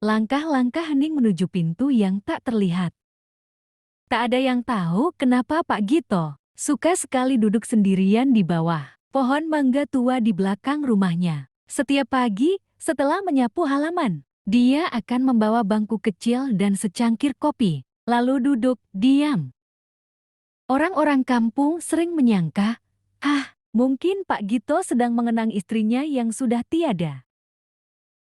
Langkah-langkah hening menuju pintu yang tak terlihat. Tak ada yang tahu kenapa Pak Gito suka sekali duduk sendirian di bawah pohon mangga tua di belakang rumahnya. Setiap pagi, setelah menyapu halaman, dia akan membawa bangku kecil dan secangkir kopi, lalu duduk diam. Orang-orang kampung sering menyangka, mungkin Pak Gito sedang mengenang istrinya yang sudah tiada.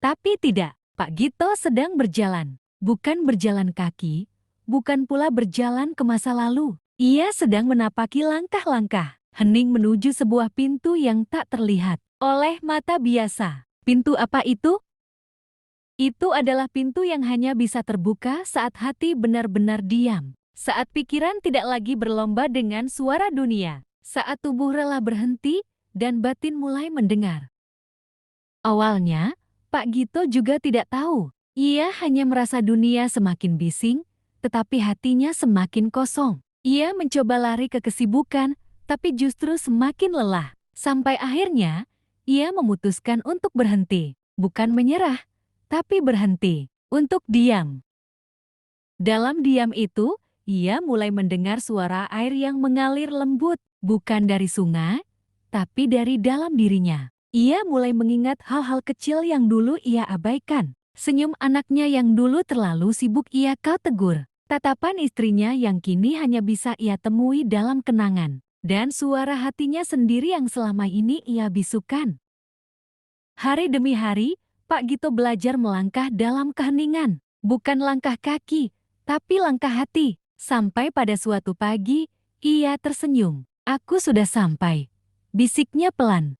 Tapi tidak, Pak Gito sedang berjalan. Bukan berjalan kaki, bukan pula berjalan ke masa lalu. Ia sedang menapaki langkah-langkah, hening menuju sebuah pintu yang tak terlihat oleh mata biasa. Pintu apa itu? Itu adalah pintu yang hanya bisa terbuka saat hati benar-benar diam. Saat pikiran tidak lagi berlomba dengan suara dunia. Saat tubuh rela berhenti dan batin mulai mendengar. Awalnya, Pak Gito juga tidak tahu. Ia hanya merasa dunia semakin bising, tetapi hatinya semakin kosong. Ia mencoba lari ke kesibukan, tapi justru semakin lelah. Sampai akhirnya, ia memutuskan untuk berhenti. Bukan menyerah, tapi berhenti. Untuk diam. Dalam diam itu, ia mulai mendengar suara air yang mengalir lembut, bukan dari sungai, tapi dari dalam dirinya. Ia mulai mengingat hal-hal kecil yang dulu ia abaikan. Senyum anaknya yang dulu terlalu sibuk ia kau tegur. Tatapan istrinya yang kini hanya bisa ia temui dalam kenangan. Dan suara hatinya sendiri yang selama ini ia bisukan. Hari demi hari, Pak Gito belajar melangkah dalam keheningan. Bukan langkah kaki, tapi langkah hati. Sampai pada suatu pagi, ia tersenyum. Aku sudah sampai, bisiknya pelan.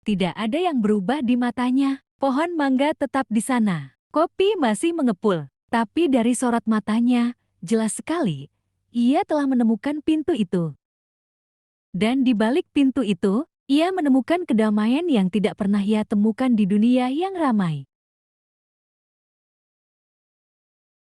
Tidak ada yang berubah di matanya. Pohon mangga tetap di sana. Kopi masih mengepul. Tapi dari sorot matanya, jelas sekali, ia telah menemukan pintu itu. Dan di balik pintu itu, ia menemukan kedamaian yang tidak pernah ia temukan di dunia yang ramai.